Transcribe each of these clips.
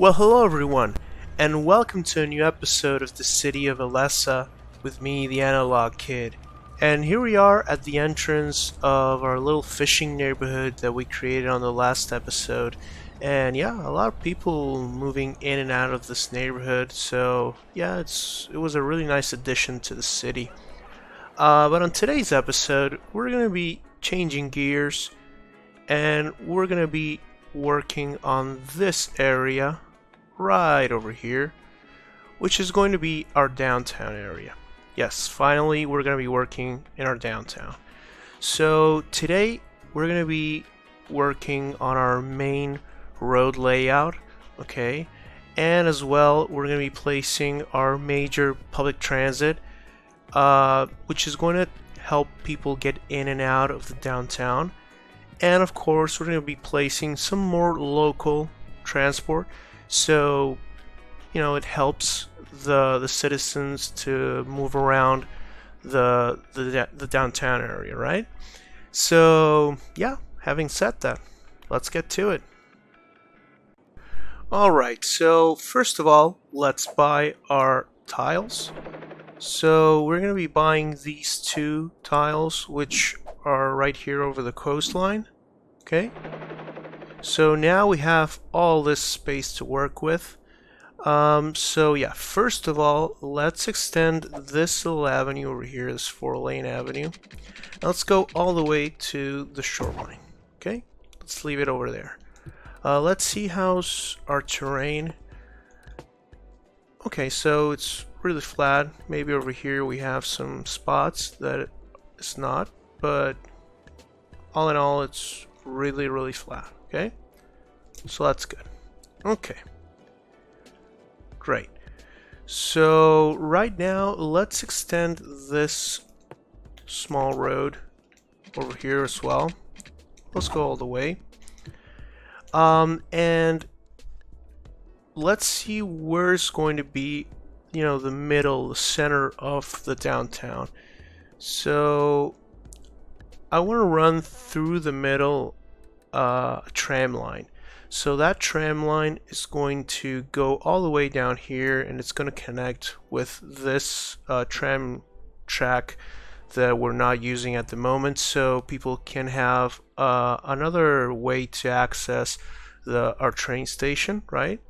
Well, hello everyone, and welcome to a new episode of the City of Alessa with me, the Analog Kid. And here we are at the entrance of our little fishing neighborhood that we created on the last episode. And yeah, a lot of people moving in and out of this neighborhood, so yeah, it was a really nice addition to the city. But on today's episode, we're going to be changing gears, and we're going to be working on this area right over here, which is going to be our downtown area. Yes, finally we're going to be working in our downtown. So today we're going to be working on our main road layout, okay, and as well we're going to be placing our major public transit, which is going to help people get in and out of the downtown. And of course we're going to be placing some more local transport, so you know, it helps the citizens to move around the downtown area, right? So yeah, having said that, let's get to it. Alright, so first of all, let's buy our tiles. So we're going to be buying these two tiles, which are right here over the coastline. Okay, so now we have all this space to work with. So yeah, first of all, let's extend this little avenue over here, this 4-lane avenue. Now let's go all the way to the shoreline. Okay, let's leave it over there. Let's see how's our terrain. Okay, so it's really flat. Maybe over here we have some spots that it's not, but all in all it's really flat. Okay, so that's good. Okay, great. So right now let's extend this small road over here as well. Let's go all the way, and let's see where it's going to be, you know, the middle, the center of the downtown. So I want to run through the middle tram line. So that tram line is going to go all the way down here, and it's going to connect with this tram track that we're not using at the moment, so people can have another way to access our train station, right?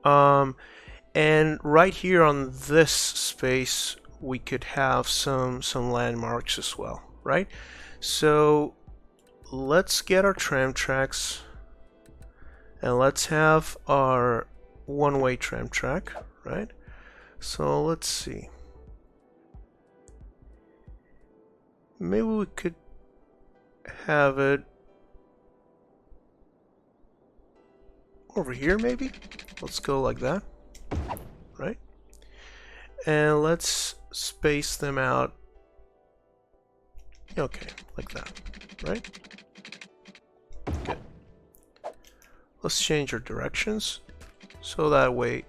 And right here on this space we could have some landmarks as well, right? So let's get our tram tracks, and let's have our one-way tram track, right? So let's see, maybe we could have it over here, maybe. Let's go like that, right? And let's space them out, okay, like that, right? Good. Let's change our directions so that way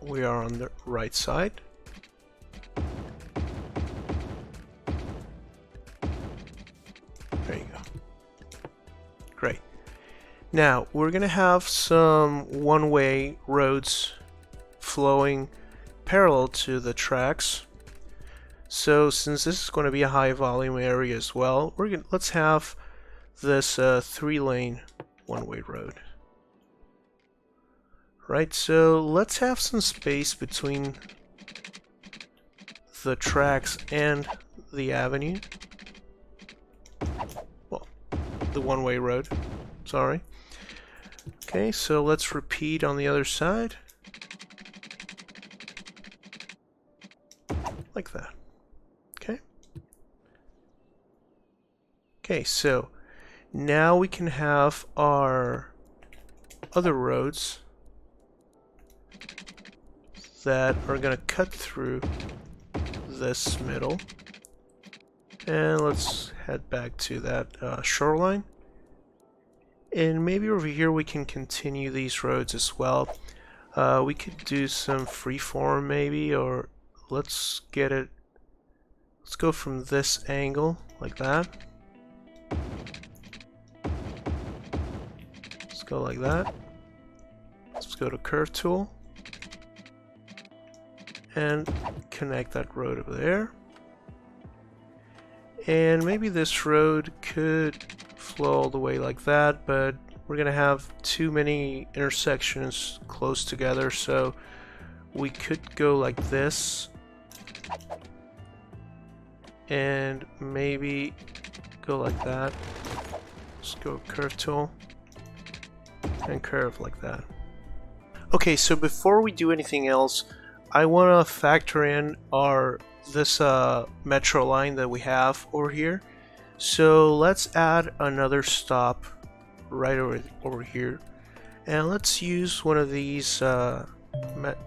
we are on the right side. There you go. Great. Now we're gonna have some one-way roads flowing parallel to the tracks. So since this is going to be a high volume area as well, let's have this 3-lane one-way road. Right, so let's have some space between the tracks and the avenue. Well, the one-way road, sorry. Okay, so let's repeat on the other side. like that. Okay. Okay, so now we can have our other roads that are gonna cut through this middle. And let's head back to that shoreline. And maybe over here we can continue these roads as well. We could do some freeform maybe, or let's get it. Let's go from this angle like that. Let's go like that. Let's go to curve tool and connect that road over there. And maybe this road could flow all the way like that, but we're gonna have too many intersections close together, so we could go like this and maybe go like that. Let's go curve tool and curve like that. Okay, so before we do anything else, I want to factor in this metro line that we have over here. So let's add another stop right over here, and let's use one of these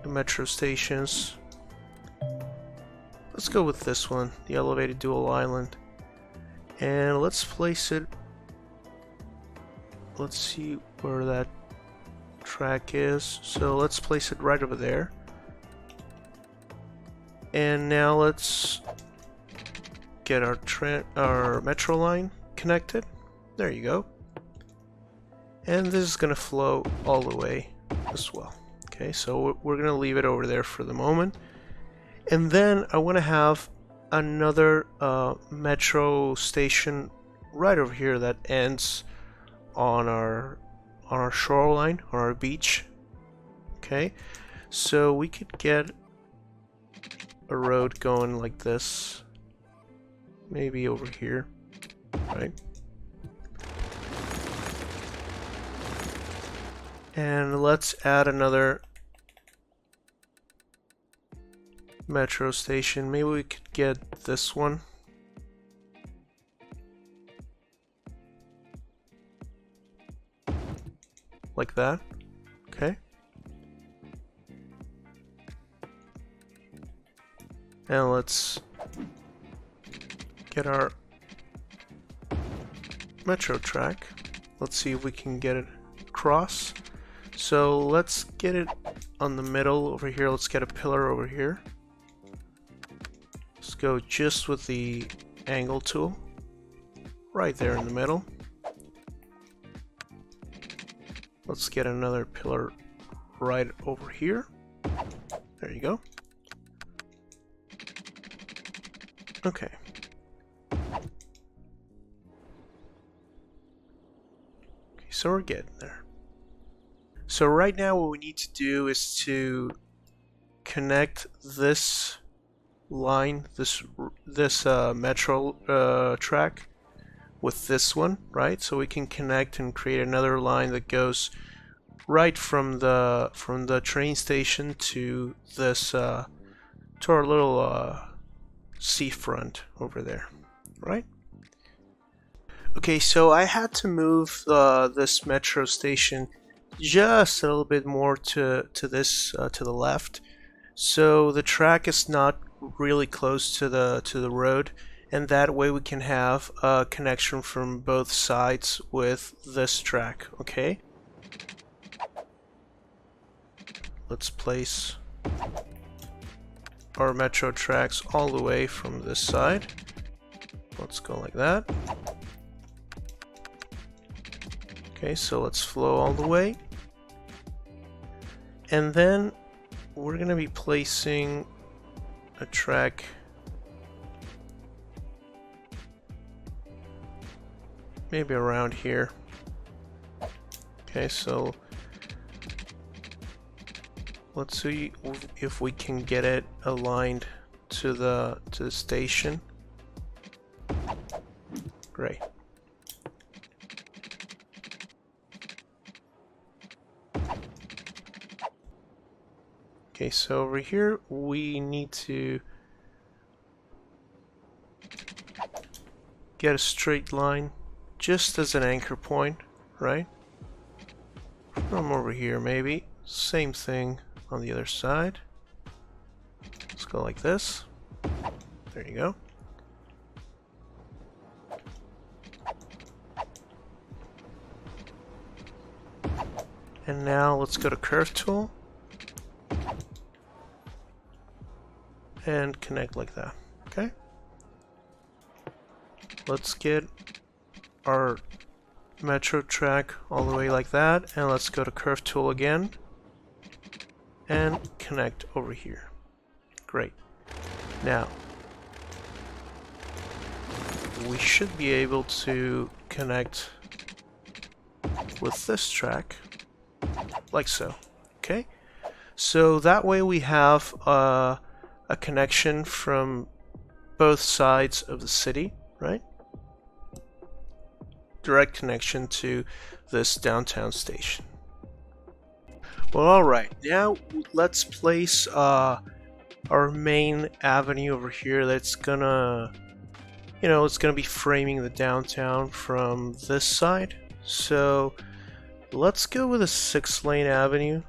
metro stations. Let's go with this one, the elevated dual island, and let's place it. Let's see where that track is. So let's place it right over there. And now let's get our metro line connected. There you go. And this is gonna flow all the way as well. Okay, so we're gonna leave it over there for the moment. And then I want to have another metro station right over here that ends on our shoreline, on our beach. Okay, so we could get a road going like this, maybe over here, right? And let's add another metro station. Maybe we could get this one. Like that. Okay. And let's get our metro track. Let's see if we can get it across. So let's get it on the middle over here. Let's get a pillar over here. Let's go just with the angle tool right there in the middle. Let's get another pillar right over here. There you go. Okay. So we're getting there. So right now what we need to do is to connect this line, this metro track with this one, right? So we can connect and create another line that goes right from the train station to this to our little seafront over there, right? Okay, so I had to move this metro station just a little bit more to the left, so the track is not really close to the road, and that way we can have a connection from both sides with this track. Okay, let's place our metro tracks all the way from this side. Let's go like that. Okay, so let's flow all the way. And then we're going to be placing a track maybe around here. Okay, so let's see if we can get it aligned to the station. Great. Okay, so over here we need to get a straight line just as an anchor point, right? From over here maybe. Same thing on the other side. Let's go like this. There you go. And now let's go to curve tool and connect like that. Okay. Let's get our metro track all the way like that, and let's go to curve tool again and connect over here. Great. Now we should be able to connect with this track like so. Okay, so that way we have a connection from both sides of the city, right? Direct connection to this downtown station. Well, alright, now let's place our main avenue over here that's gonna, it's gonna be framing the downtown from this side. So let's go with a 6-lane avenue.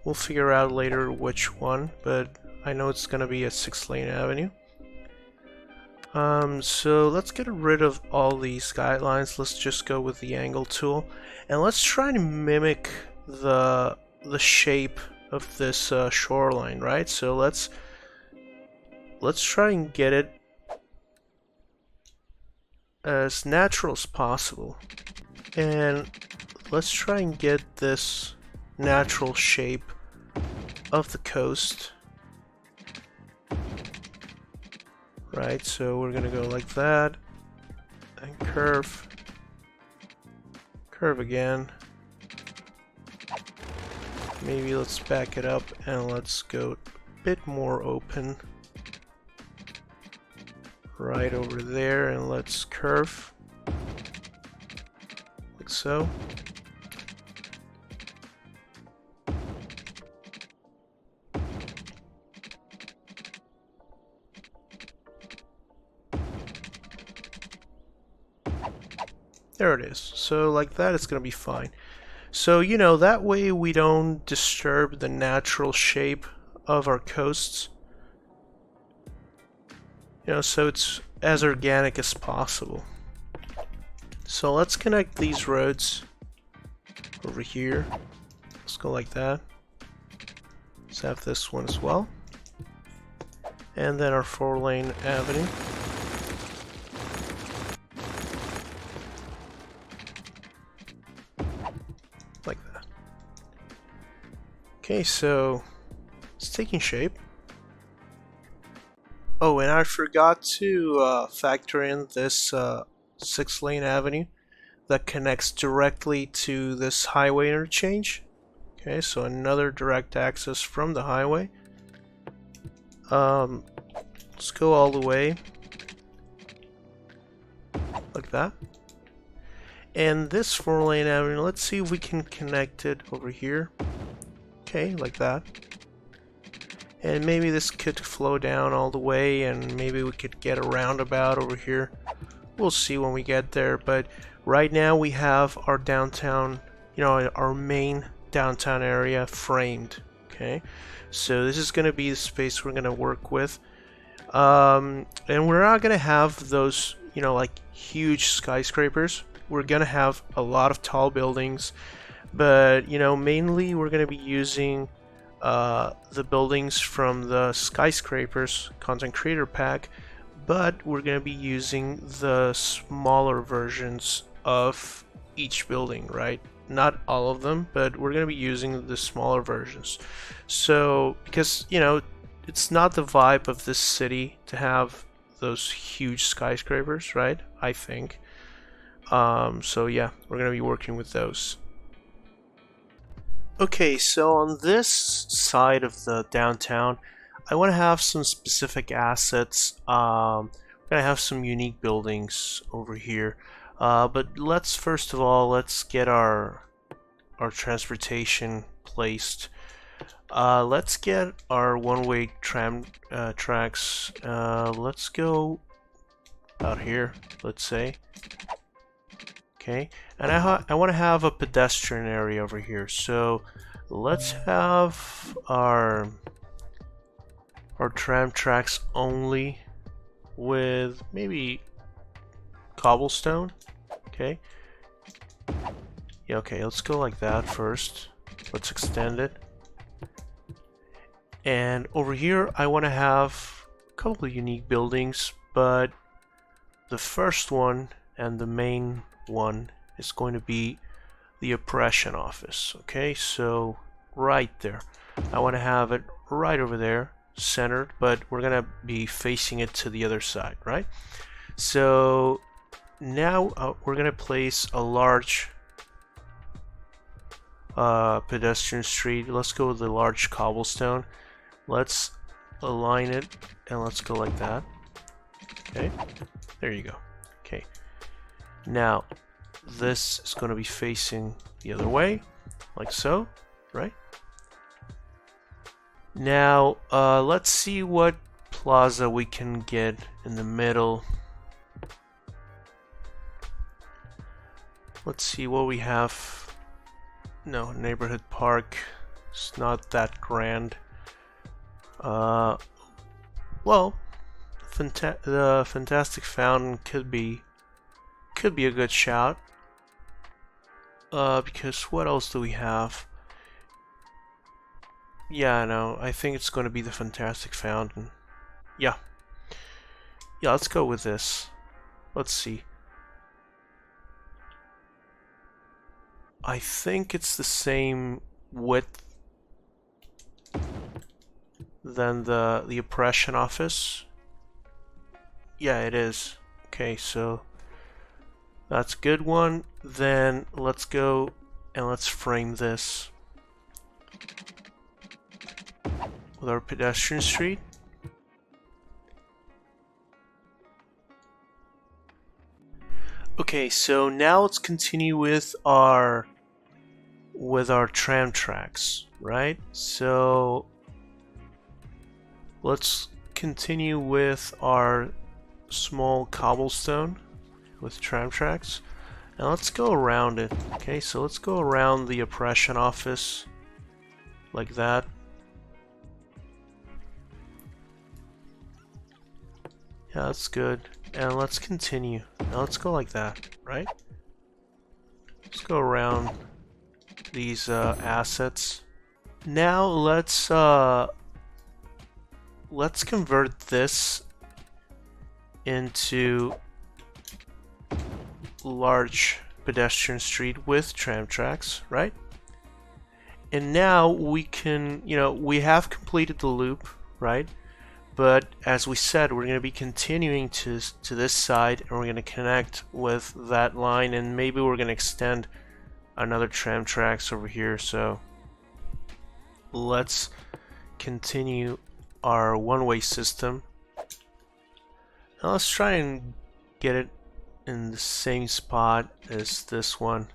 We'll figure out later which one, but I know it's gonna be a 6-lane avenue. So let's get rid of all these skylines. Let's just go with the angle tool, and let's try to mimic the shape of this shoreline, right? So let's try and get it as natural as possible, and let's try and get this natural shape of the coast. Right, so we're gonna go like that, and curve, curve again. Maybe let's back it up and let's go a bit more open. Right over there, and let's curve, like so. There it is. So like that, it's going to be fine. So, that way we don't disturb the natural shape of our coasts. So it's as organic as possible. So let's connect these roads over here. Let's go like that. Let's have this one as well. And then our 4-lane avenue. Like that. Okay, so it's taking shape. Oh, and I forgot to factor in this 6-lane avenue that connects directly to this highway interchange. Okay, so another direct access from the highway. Let's go all the way like that. And this 4-lane avenue, let's see if we can connect it over here. Okay, like that. And maybe this could flow down all the way, and maybe we could get a roundabout over here. We'll see when we get there, but right now we have our downtown, our main downtown area framed. Okay, so this is going to be the space we're going to work with. And we're not going to have those, like huge skyscrapers. We're going to have a lot of tall buildings, but mainly we're going to be using the buildings from the skyscrapers content creator pack, but we're going to be using the smaller versions of each building, right? Not all of them, but we're going to be using the smaller versions. So because it's not the vibe of this city to have those huge skyscrapers, right? I think. So yeah, we're going to be working with those. Okay, so on this side of the downtown, I want to have some specific assets. I'm going to have some unique buildings over here. But let's first of all, let's get our transportation placed. Let's get our one-way tram tracks. Let's go out here, let's say. Okay, and I want to have a pedestrian area over here, so let's have our tram tracks only with maybe cobblestone. Okay. Yeah, okay, let's go like that first. Let's extend it. And over here, I want to have a couple of unique buildings, but the first one and the main one is going to be the oppression office. Okay, so right there. I want to have it right over there, centered, but we're going to be facing it to the other side, right? So now we're going to place a large pedestrian street. Let's go with the large cobblestone. Let's align it and let's go like that. Okay, there you go. Okay, now this is going to be facing the other way, like so, right? Now let's see what plaza we can get in the middle. Let's see what we have. No, neighborhood park. It's not that grand. Well, the Fantastic Fountain could be a good shout. Because what else do we have? Yeah, no, I think it's going to be the Fantastic Fountain. Yeah, let's go with this. Let's see. I think it's the same width than the oppression office. Yeah, it is. Okay, so that's a good one. Then let's go and let's frame this with our pedestrian street. Okay, so now let's continue with our tram tracks, right? So let's continue with our small cobblestone with tram tracks, and let's go around it. Okay, so let's go around the oppression office like that. Yeah, that's good. And let's continue. Now let's go like that, right? Let's go around these assets. Now let's convert this into large pedestrian street with tram tracks, right? And now we can, we have completed the loop, right? But as we said, we're going to be continuing to this side, and we're going to connect with that line, and maybe we're going to extend another tram tracks over here. So let's continue our one-way system. Now let's try and get it in the same spot as this one.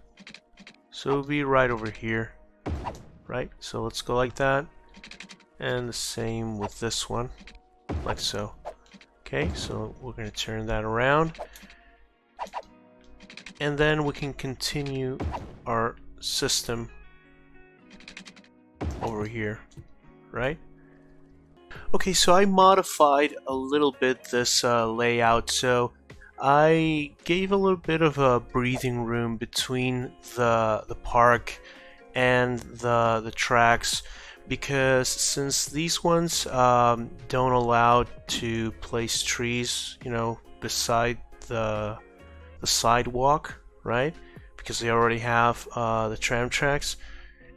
So it'll be right over here, right? So let's go like that, and the same with this one. Like so. Okay, so we're going to turn that around, and then we can continue our system over here, right? Okay, so I modified a little bit this layout, so I gave a little bit of a breathing room between the park and the tracks, because since these ones don't allow to place trees, beside the sidewalk, right? Because they already have the tram tracks,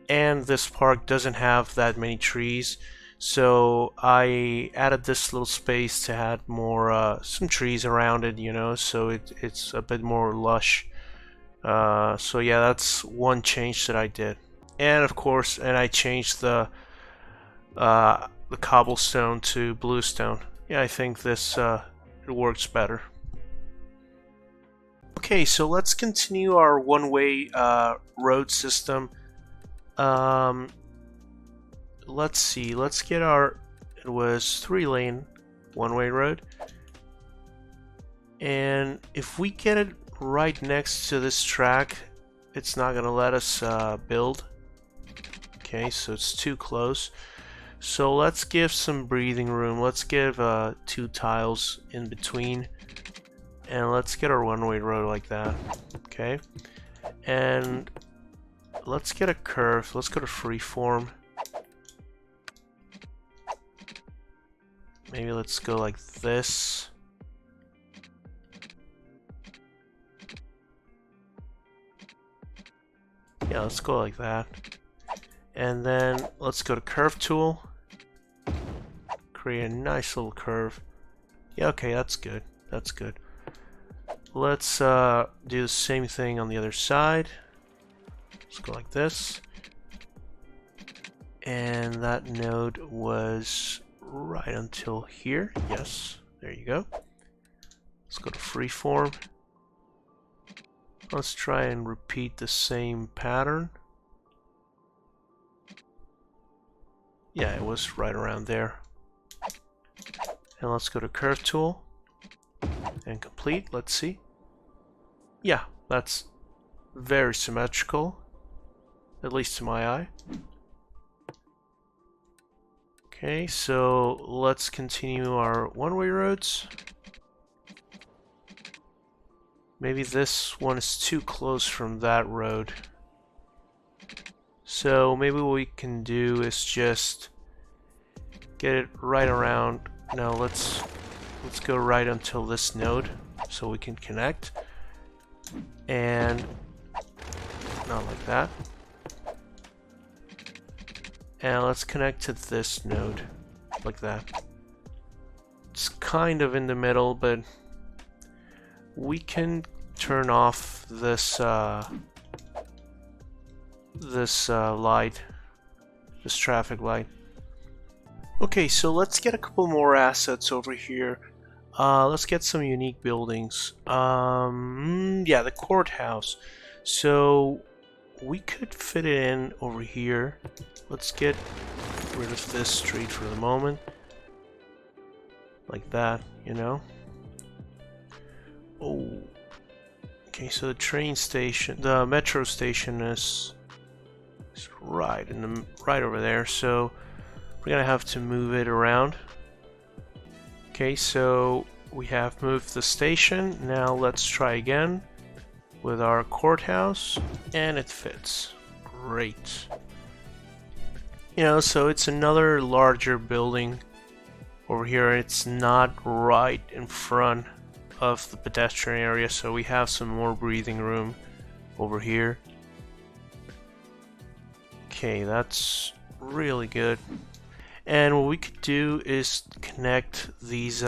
and this park doesn't have that many trees, so I added this little space to add more some trees around it, so it's a bit more lush. So yeah, that's one change that I did. And of course, I changed the cobblestone to bluestone. Yeah, I think this it works better. Okay, so let's continue our one-way road system. Let's see. Let's get our. It was 3-lane one-way road. And if we get it right next to this track, it's not gonna let us build. Okay, so it's too close. So let's give some breathing room. Let's give 2 tiles in between. And let's get our one-way road like that. Okay. And let's get a curve. Let's go to freeform. Maybe let's go like this. Yeah, let's go like that. And then let's go to curve tool. Create a nice little curve. Yeah, okay, that's good. That's good. Let's do the same thing on the other side. Let's go like this. And that node was right until here. Yes, there you go. Let's go to freeform. Let's try and repeat the same pattern. Yeah, it was right around there. And let's go to curve tool and complete. Let's see. Yeah, that's very symmetrical, at least to my eye. Okay, so let's continue our one-way roads. Maybe this one is too close from that road. So maybe what we can do is just get it right around. No, let's go right until this node so we can connect. And not like that. And let's connect to this node like that. It's kind of in the middle, but we can turn off this light, this traffic light. Okay, so let's get a couple more assets over here. Let's get some unique buildings. Yeah, the courthouse. So we could fit it in over here. Let's get rid of this street for the moment. Like that, you know? Oh. Okay, so the train station, the metro station is right over there. So we're gonna have to move it around. Okay, so we have moved the station. Now let's try again with our courthouse, and it fits. Great. You know, so it's another larger building over here. It's not right in front of the pedestrian area, so we have some more breathing room over here. Okay, that's really good. And what we could do is connect these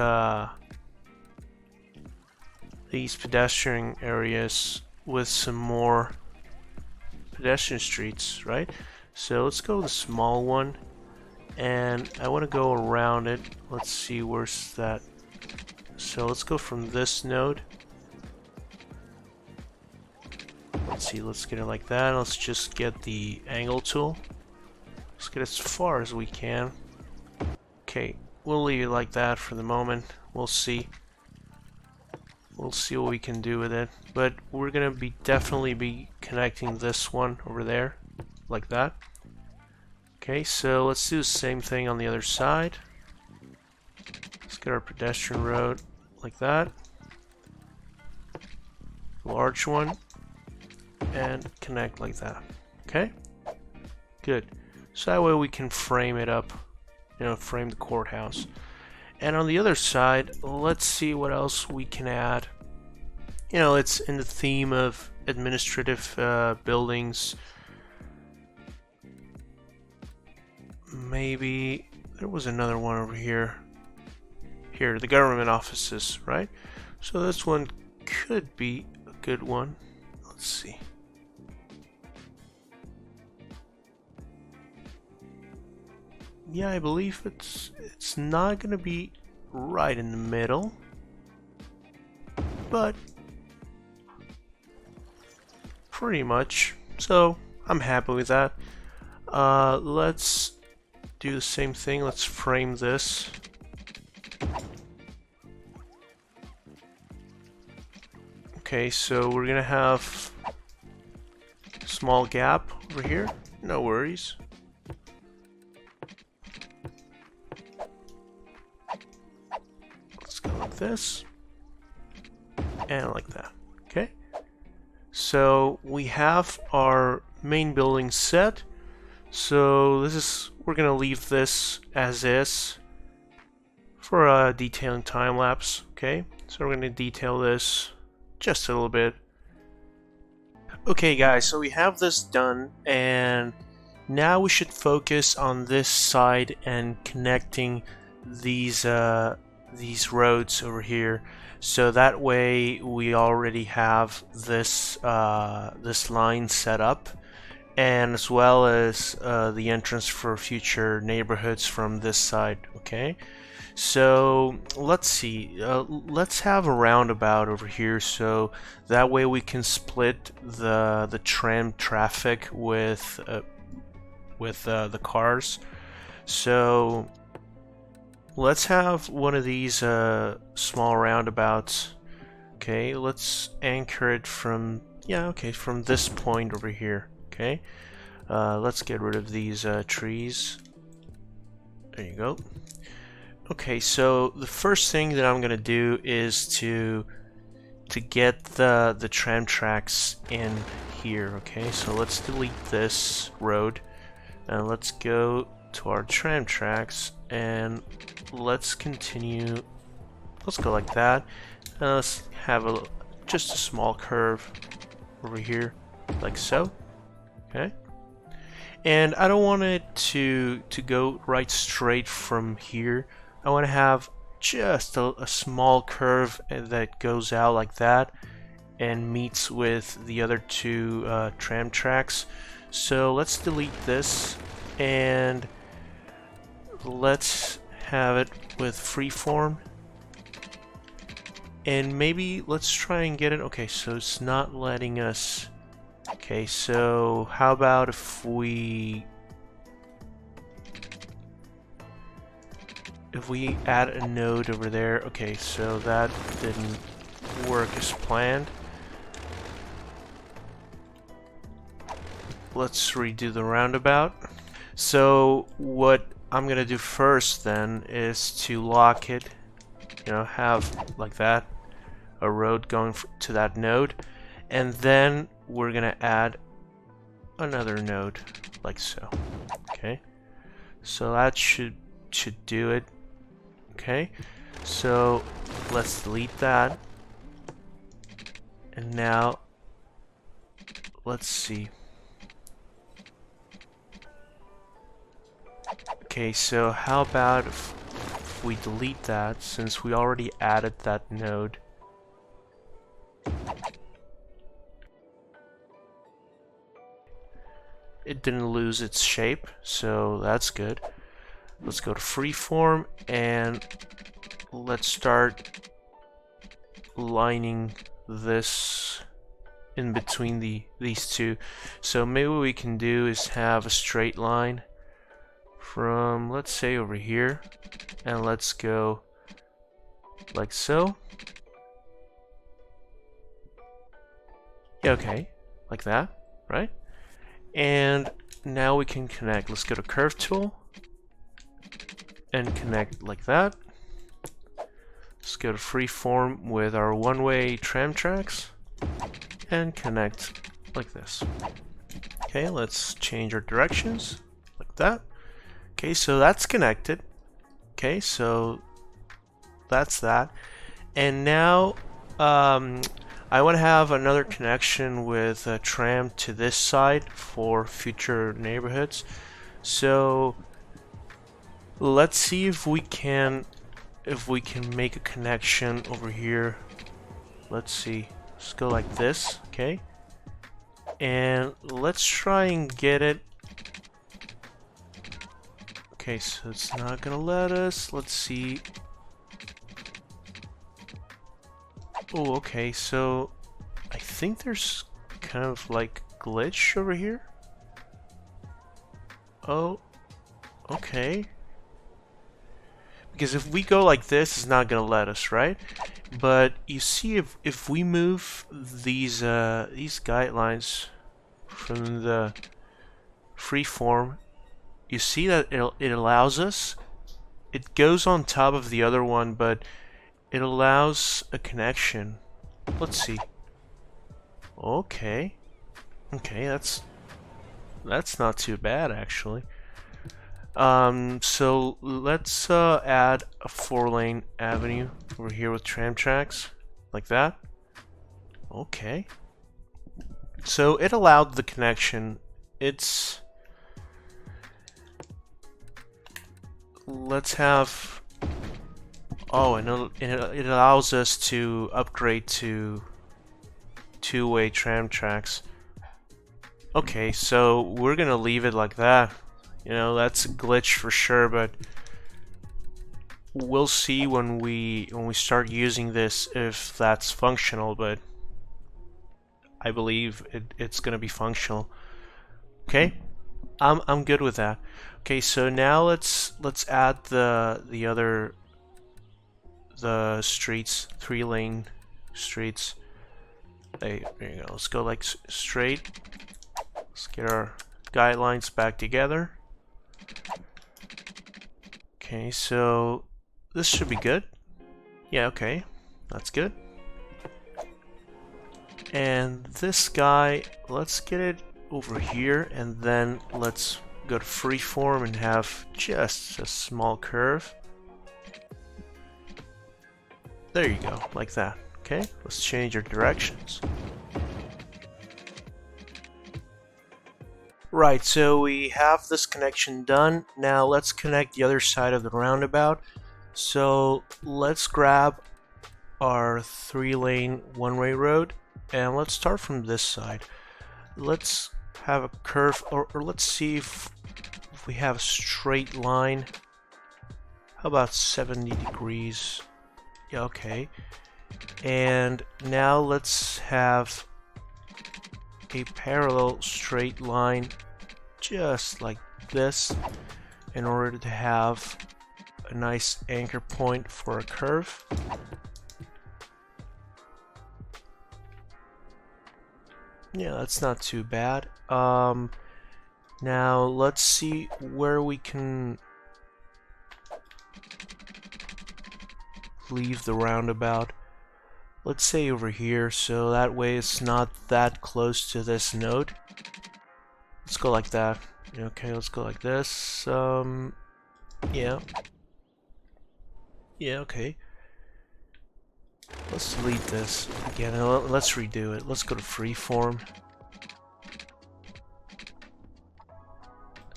pedestrian areas with some more pedestrian streets, right? So let's go with the small one, and I want to go around it. Let's see, where's that? So let's go from this node. Let's see, let's get it like that. Let's just get the angle tool. Let's get as far as we can. Okay, we'll leave it like that for the moment. We'll see. We'll see what we can do with it. But we're gonna definitely be connecting this one over there, like that. Okay, so let's do the same thing on the other side. Let's get our pedestrian road like that. Large one. And connect like that. Okay? Good. So that way we can frame it up. You know, frame the courthouse. And on the other side, let's see what else we can add. You know, it's in the theme of administrative buildings. Maybe there was another one over here. Here, the government offices, right? So this one could be a good one. Let's see. Yeah, I believe it's not gonna be right in the middle, but pretty much. So I'm happy with that. Let's do the same thing. Let's frame this. Okay, so we're gonna have a small gap over here. No worries. Let's go like this. And like that. Okay. So we have our main building set. So we're gonna leave this as is for a detailing time lapse. Okay. So we're gonna detail this just a little bit. Okay guys, so we have this done, and now we should focus on this side and connecting these roads over here. So that way we already have this this line set up, and as well as the entrance for future neighborhoods from this side. Okay. So let's see, let's have a roundabout over here, so that way we can split the tram traffic with the cars. So let's have one of these small roundabouts. Okay, let's anchor it from, yeah, okay, from this point over here. Okay, let's get rid of these trees. There you go. Okay, so the first thing that I'm gonna do is to get the tram tracks in here. Okay, so let's delete this road and let's go to our tram tracks and let's continue. Let's go like that. Let's have just a small curve over here, like so. Okay, and I don't want it to go right straight from here. I want to have just a small curve that goes out like that and meets with the other two tram tracks. So let's delete this and let's have it with freeform. And maybe let's try and get it. Okay, so it's not letting us. Okay, so how about if we add a node over there. Okay, so that didn't work as planned. Let's redo the roundabout. So what I'm gonna do first then is to lock it, you know, have like that, a road going to that node, and then we're gonna add another node like so. Okay, so that should do it. Okay, so let's delete that, and now let's see. Okay, so how about if we delete that, since we already added that node. It didn't lose its shape, so that's good. Let's go to freeform and let's start lining this in between these two. So maybe what we can do is have a straight line from, let's say, over here, and let's go like so. Yeah, okay, like that, right? And now we can connect. Let's go to curve tool and connect like that. Let's go to freeform with our one-way tram tracks and connect like this. Okay, let's change our directions like that. Okay, so that's connected. Okay, so that's that. And now I want to have another connection with a tram to this side for future neighborhoods. So let's see if we can make a connection over here. Let's see. Let's go like this, okay? And let's try and get it. Okay, so it's not gonna let us. Let's see. Oh, okay, so I think there's kind of like glitch over here. Oh, okay. because if we go like this, it's not gonna let us, right? But you see, if we move these guidelines from the freeform, you see that it allows us. It goes on top of the other one, but it allows a connection. Let's see. Okay, that's not too bad actually. So let's add a 4-lane avenue over here with tram tracks, like that. Okay. So it allowed the connection. Let's have... Oh, and it allows us to upgrade to 2-way tram tracks. Okay, so we're gonna leave it like that. You know, that's a glitch for sure, but we'll see when we start using this if that's functional, but I believe it's gonna be functional. Okay? I'm good with that. Okay, so now let's add the streets, 3-lane streets. There you go. Let's go like straight. Let's get our guidelines back together. Okay, so this should be good. Yeah, okay. That's good. And this guy, let's get it over here, and then let's go to freeform and have just a small curve. There you go, like that. Okay, let's change our directions. Right, so we have this connection done. Now let's connect the other side of the roundabout. So let's grab our 3-lane one-way road, and let's start from this side. Let's have a curve, or let's see if we have a straight line. How about 70 degrees? Yeah, okay. And now let's have a parallel straight line just like this in order to have a nice anchor point for a curve. Yeah, that's not too bad. Now let's see where we can leave the roundabout. Let's say over here, so that way it's not that close to this node. Let's go like that. Okay, let's go like this. Yeah. Yeah, okay. Let's delete this again. Let's redo it. Let's go to freeform.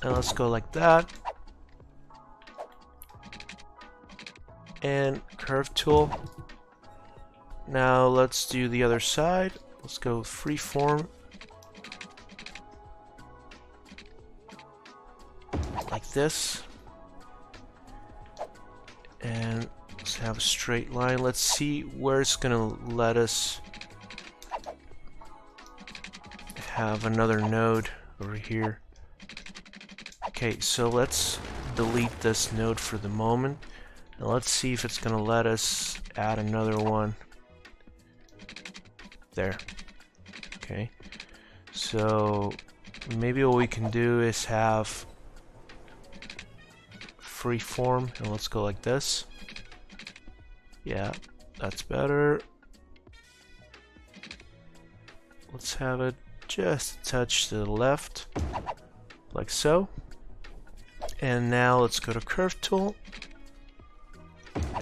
And let's go like that. And curve tool. Now let's do the other side. Let's go freeform. Like this. And let's have a straight line. Let's see where it's gonna let us have another node over here. Okay, so let's delete this node for the moment. Now let's see if it's gonna let us add another one. There. Okay. So maybe what we can do is have freeform, and let's go like this. Yeah, that's better. Let's have it just a touch to the left, like so. And now let's go to curve tool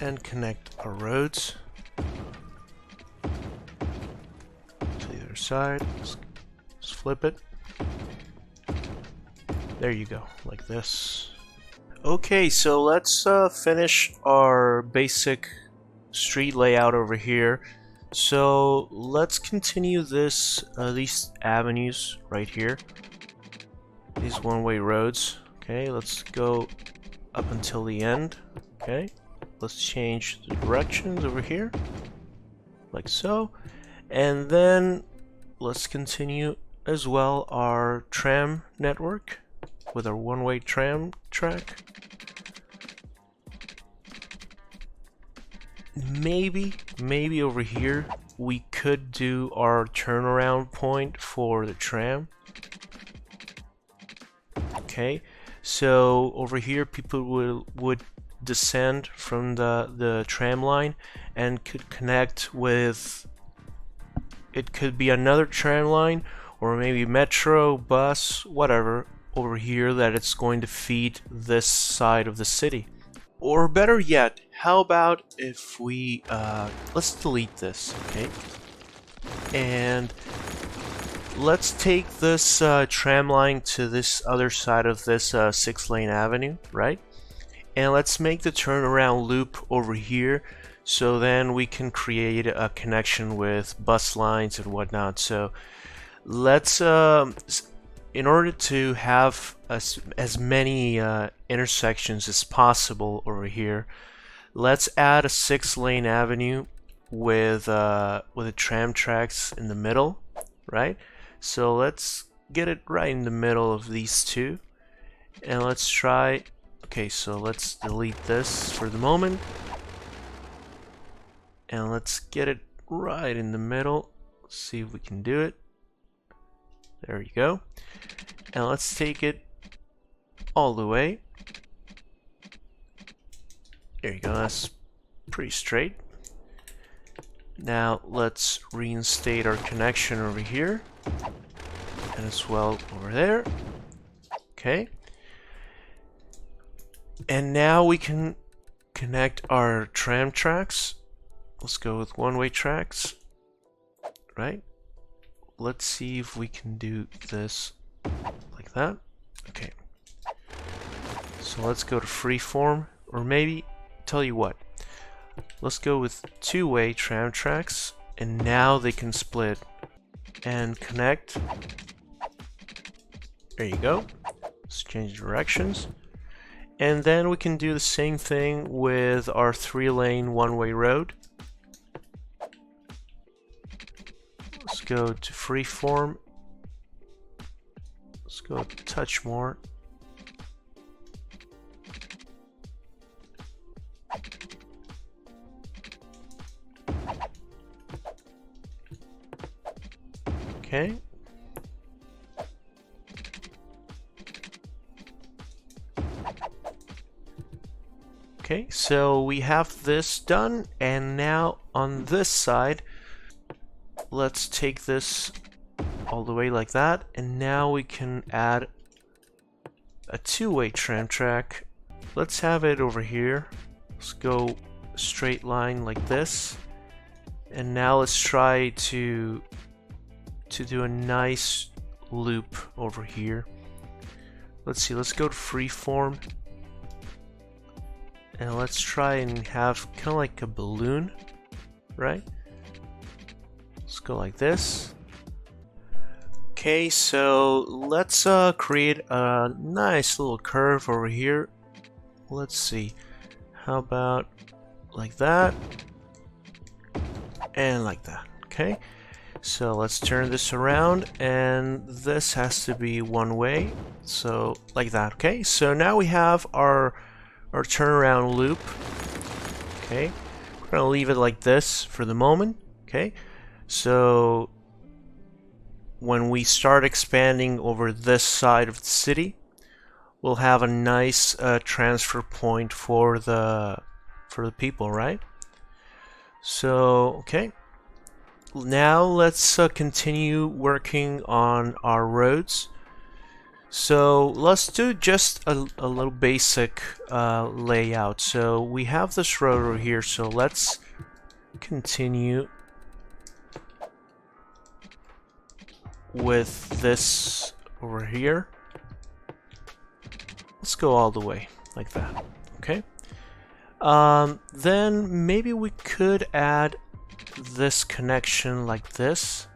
and connect our roads to the other side. Let's flip it. There you go, like this. Okay, so let's finish our basic street layout over here. So let's continue this these avenues right here, these one-way roads. Okay, let's go up until the end. Okay, let's change the directions over here, like so. And then let's continue as well our tram network with our one-way tram track. maybe over here we could do our turnaround point for the tram. Okay, so over here people would descend from the tram line and could connect with, it could be another tram line or maybe metro, bus, whatever over here that it's going to feed this side of the city. Or better yet, how about if we let's delete this, okay, and let's take this tram line to this other side of this 6-lane avenue, right? And let's make the turnaround loop over here, so then we can create a connection with bus lines and whatnot. So let's in order to have as many intersections as possible over here, let's add a 6-lane avenue with the tram tracks in the middle, right? So let's get it right in the middle of these two, and let's try. Okay, so let's delete this for the moment, and let's get it right in the middle. See if we can do it. There you go. And let's take it all the way. There you go, that's pretty straight. Now let's reinstate our connection over here, and as well over there. Okay. And now we can connect our tram tracks. Let's go with one-way tracks, right? Let's see if we can do this like that. Okay. So let's go to freeform, or maybe, tell you what, let's go with two-way tram tracks, and now they can split and connect. There you go. Let's change directions. And then we can do the same thing with our 3-lane one-way road. Let's go to freeform. Let's go a touch more. Okay. Okay, so we have this done, and now on this side, let's take this all the way like that, and now we can add a two-way tram track. Let's have it over here. Let's go straight line like this, and now let's try to do a nice loop over here. Let's see, let's go to freeform. And let's try and have kind of like a balloon, right? Let's go like this. Okay, so let's create a nice little curve over here. Let's see. How about like that? And like that, okay? So let's turn this around, and this has to be one way. So like that, okay? So now we have our turnaround loop. Okay, we're gonna leave it like this for the moment. Okay, so when we start expanding over this side of the city, we'll have a nice transfer point for the people, right? So okay, now let's continue working on our roads. So let's do just a little basic layout. So we have this road over here, so let's continue with this over here. Let's go all the way like that, okay? Then maybe we could add this connection like this,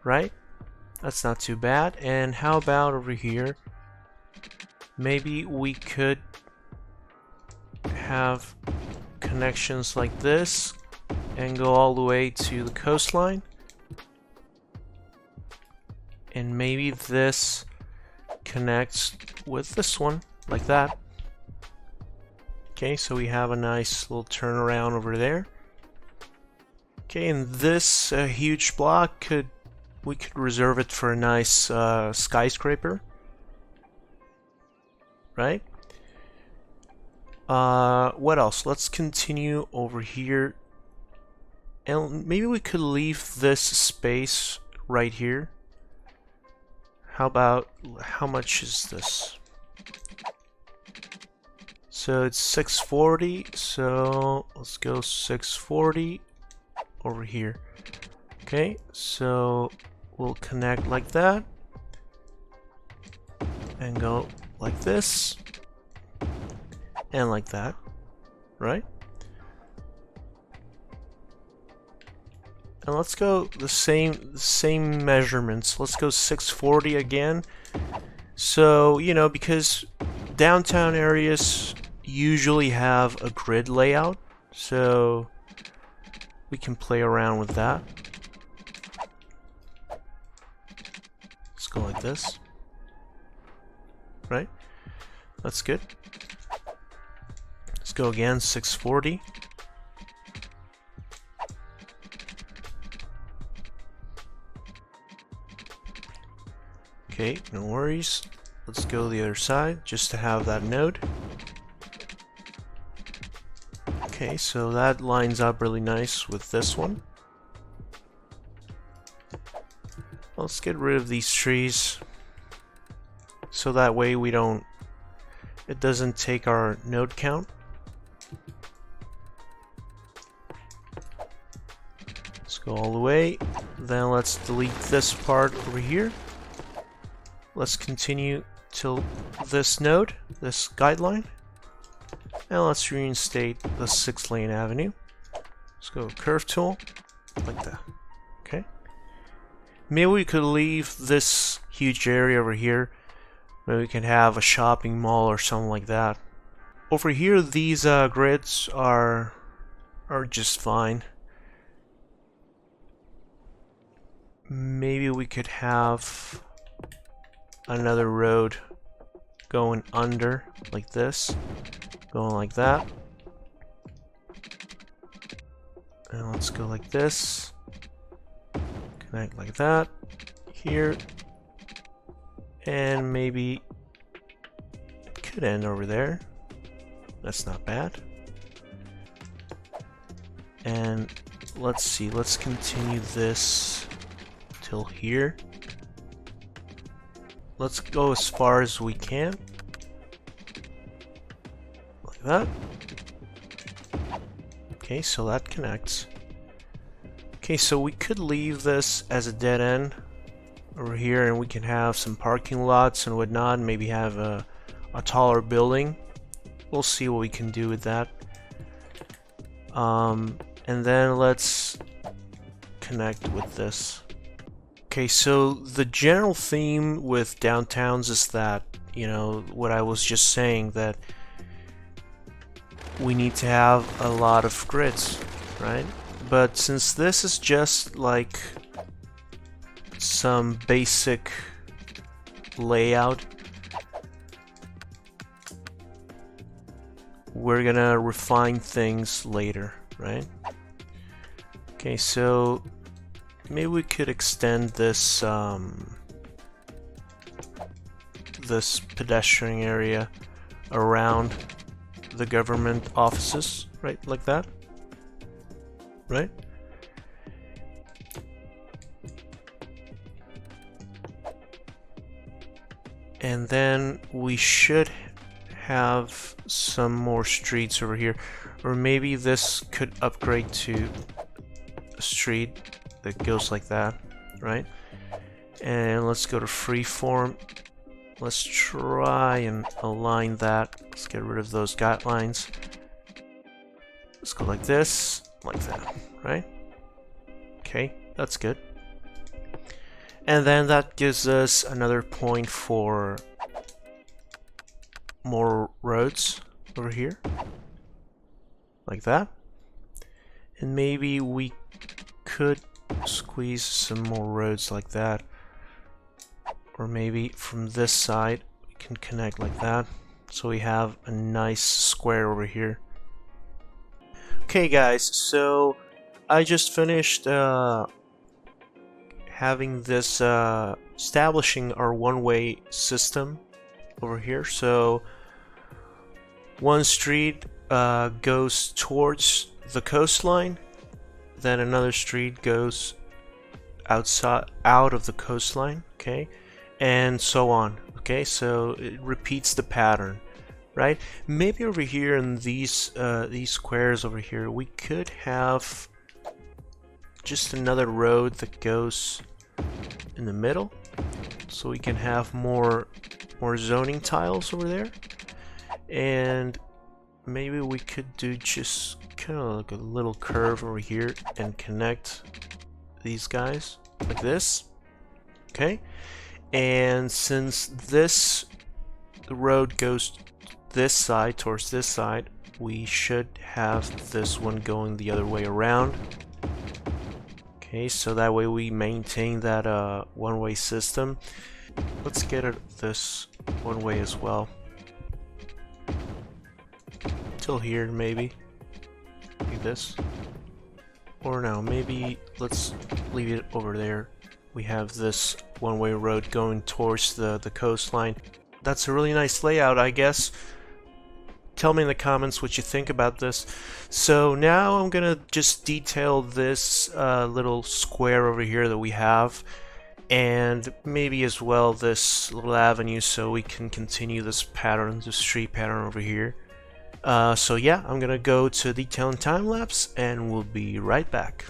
right? That's not too bad. And how about over here? Maybe we could have connections like this and go all the way to the coastline. And maybe this connects with this one, like that. Okay, so we have a nice little turnaround over there. Okay, and this huge block we could reserve it for a nice skyscraper, right? What else? Let's continue over here, and maybe we could leave this space right here. How much is this? So it's 640, so let's go 640 over here. Okay, so we'll connect like that and go like this and like that, right? And let's go the same measurements. Let's go 640 again. So, you know, because downtown areas usually have a grid layout, so we can play around with that. Let's go like this, right? That's good. Let's go again, 640. Okay, no worries. Let's go the other side just to have that node. Okay, so that lines up really nice with this one. Let's get rid of these trees so that way it doesn't take our node count. Let's go all the way. Then let's delete this part over here. Let's continue till this node, this guideline. And let's reinstate the 6-lane avenue. Let's go curve tool, like that. Okay. Maybe we could leave this huge area over here. Maybe we can have a shopping mall or something like that. Over here, these grids are just fine. Maybe we could have another road going under like this, going like that, and let's go like this, connect like that here, and maybe it could end over there. That's not bad. And let's see, let's continue this till here. Let's go as far as we can. Like that. Okay, so that connects. Okay, so we could leave this as a dead end over here, and we can have some parking lots and whatnot, and maybe have a taller building. We'll see what we can do with that. And then let's connect with this. Okay, so the general theme with downtowns is that, you know, what I was just saying, that we need to have a lot of grids, right? But since this is just like some basic layout, we're gonna refine things later, right? Okay, so maybe we could extend this this pedestrian area around the government offices, right? Like that, right? And then we should have some more streets over here, or maybe this could upgrade to a street that goes like that, right? And let's go to freeform. Let's try and align that. Let's get rid of those guidelines. Let's go like this, like that, right? Okay, that's good. And then that gives us another point for more roads over here, like that. And maybe we could squeeze some more roads like that, or maybe from this side we can connect like that. So we have a nice square over here. Okay guys, so I just finished having this establishing our one-way system over here. So one street goes towards the coastline, then another street goes out of the coastline, okay, and so on. Okay, so it repeats the pattern, right? Maybe over here in these squares over here, we could have just another road that goes in the middle, so we can have more zoning tiles over there. And maybe we could do just kind of like a little curve over here and connect these guys like this. Okay, and since the road goes this side towards this side, we should have this one going the other way around. Okay, so that way we maintain that one-way system. Let's get it this one way as well. Till here, maybe. Like this. Or no, maybe let's leave it over there. We have this one-way road going towards the coastline. That's a really nice layout, I guess. Tell me in the comments what you think about this. So now I'm gonna just detail this little square over here that we have, and maybe as well this little avenue, so we can continue this pattern, the street pattern over here. So yeah, I'm gonna go to detail and time lapse, and we'll be right back.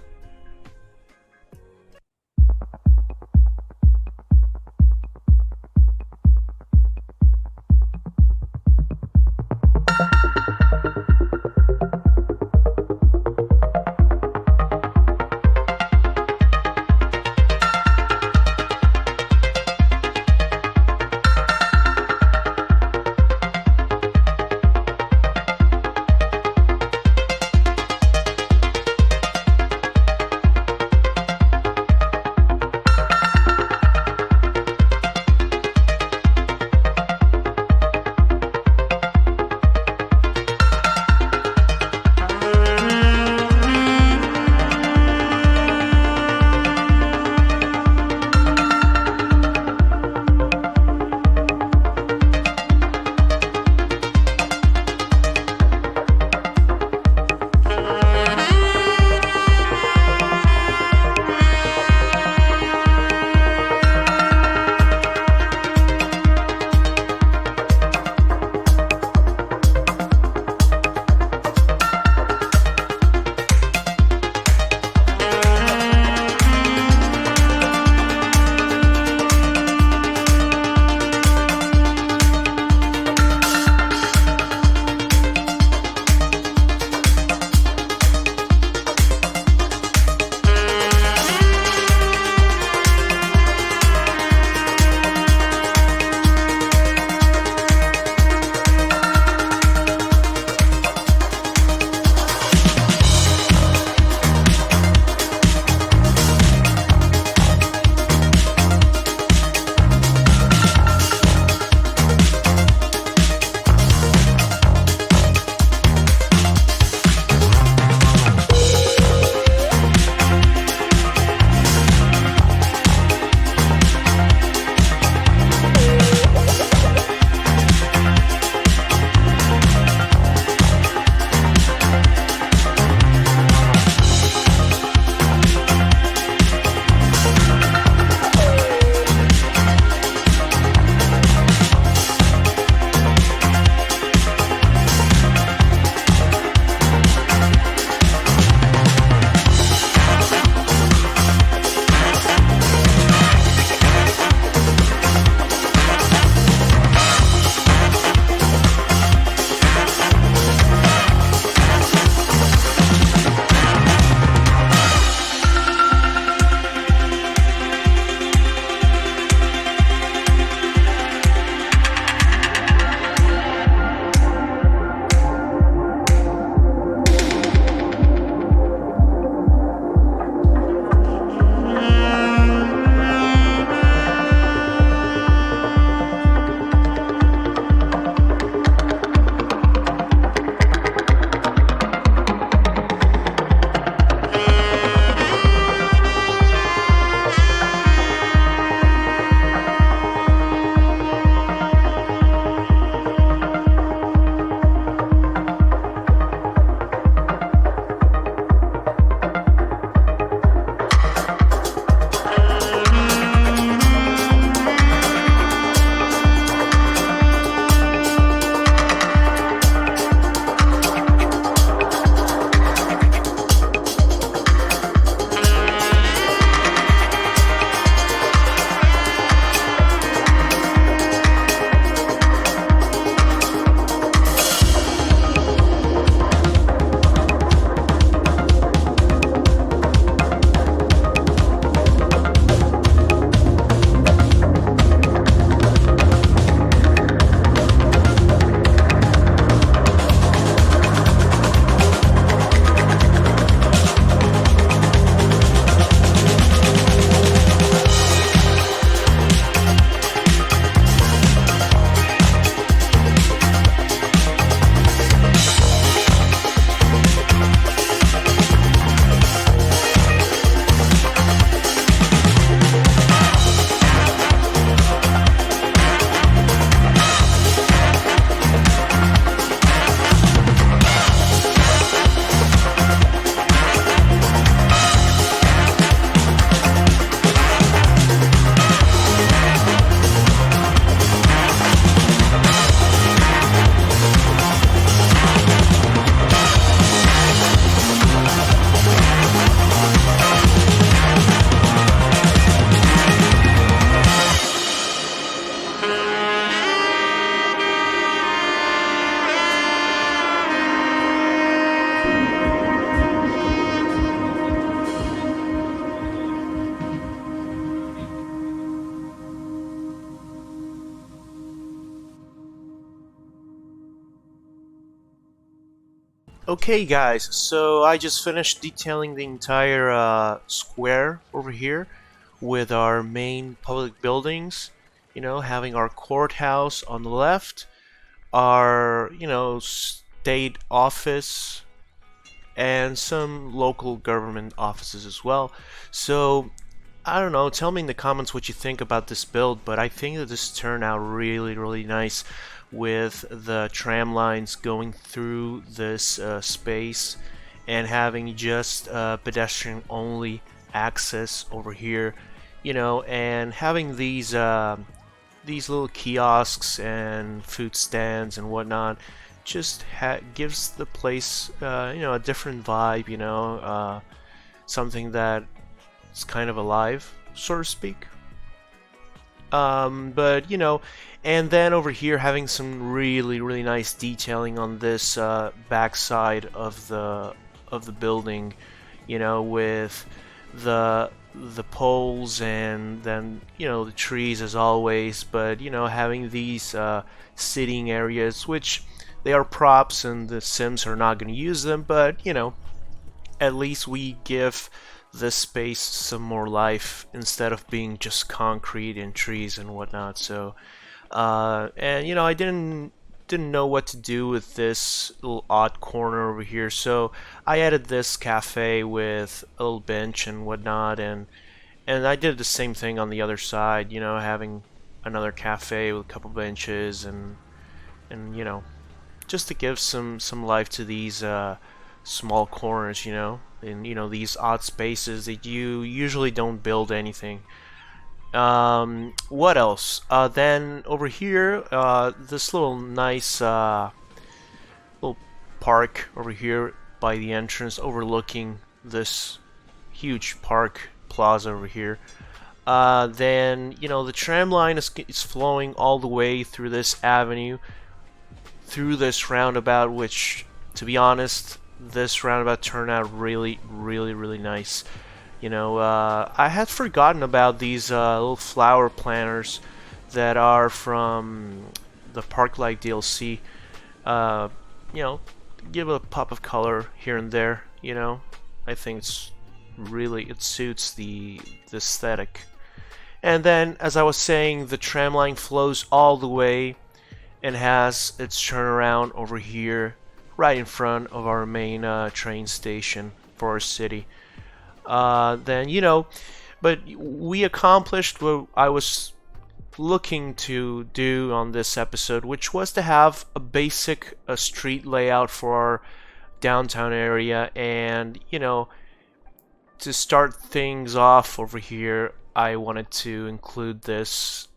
Okay, guys, so I just finished detailing the entire square over here with our main public buildings. You know, having our courthouse on the left, our, state office, and some local government offices as well. So, I don't know, tell me in the comments what you think about this build, but I think that this turned out really, really nice with the tram lines going through this space and having just pedestrian only access over here, and having these little kiosks and food stands and whatnot just gives the place a different vibe, something that is kind of alive, so to speak. But and then over here having some really really nice detailing on this backside of the building, with the poles and then the trees as always, but having these sitting areas, which they are props and the Sims are not going to use them, but at least we give this space some more life instead of being just concrete and trees and whatnot. So and I didn't know what to do with this little odd corner over here, so I added this cafe with a little bench and whatnot, and I did the same thing on the other side, having another cafe with a couple benches and just to give some life to these small corners, in these odd spaces that you usually don't build anything. What else? Then over here, this little nice little park over here by the entrance, overlooking this huge park plaza over here. Then the tram line is flowing all the way through this avenue, through this roundabout, which, to be honest, this roundabout turned out really, really, really nice. I had forgotten about these little flower planters that are from the Parklight DLC. Uh, give a pop of color here and there. I think it suits the aesthetic. And then, as I was saying, the tram line flows all the way and has its turnaround over here, right in front of our main train station for our city. Then but we accomplished what I was looking to do on this episode, which was to have a basic street layout for our downtown area, and to start things off over here, I wanted to include this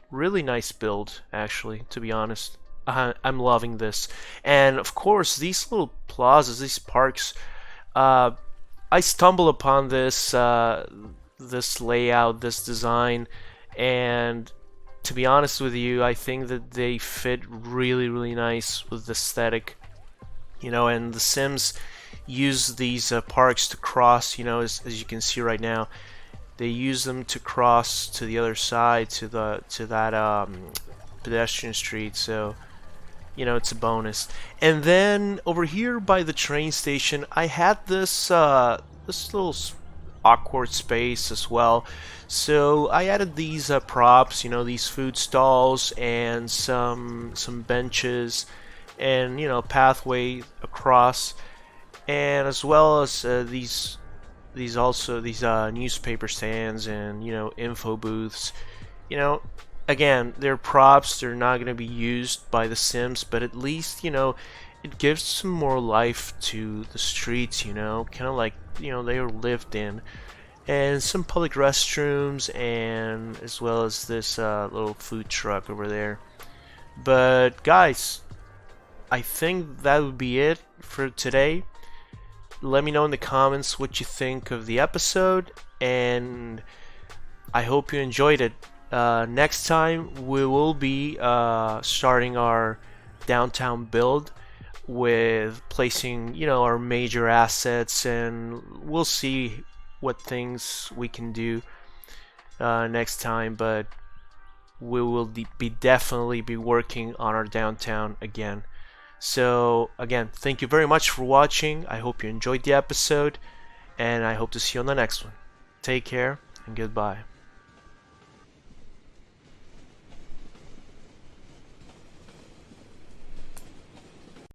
really nice build, actually, to be honest. I'm loving this. And of course, these little plazas, these parks, I stumbled upon this layout, this design, and to be honest with you, I think that they fit really, really nice with the aesthetic. And the Sims use these parks to cross, as you can see right now. They use them to cross to the other side, to that pedestrian street. So it's a bonus. And then over here by the train station, I had this this little awkward space as well. So I added these props, these food stalls and some benches, and pathway across, and as well as these newspaper stands and info booths. Again, they're props, they're not going to be used by the Sims, but at least it gives some more life to the streets, kind of like they are lived in. And some public restrooms, and as well as this little food truck over there. But guys, I think that would be it for today. Let me know in the comments what you think of the episode, and I hope you enjoyed it. Next time we will be starting our downtown build with placing our major assets, and we'll see what things we can do next time, but we will definitely be working on our downtown again. So again, thank you very much for watching. I hope you enjoyed the episode, and I hope to see you on the next one. Take care and goodbye.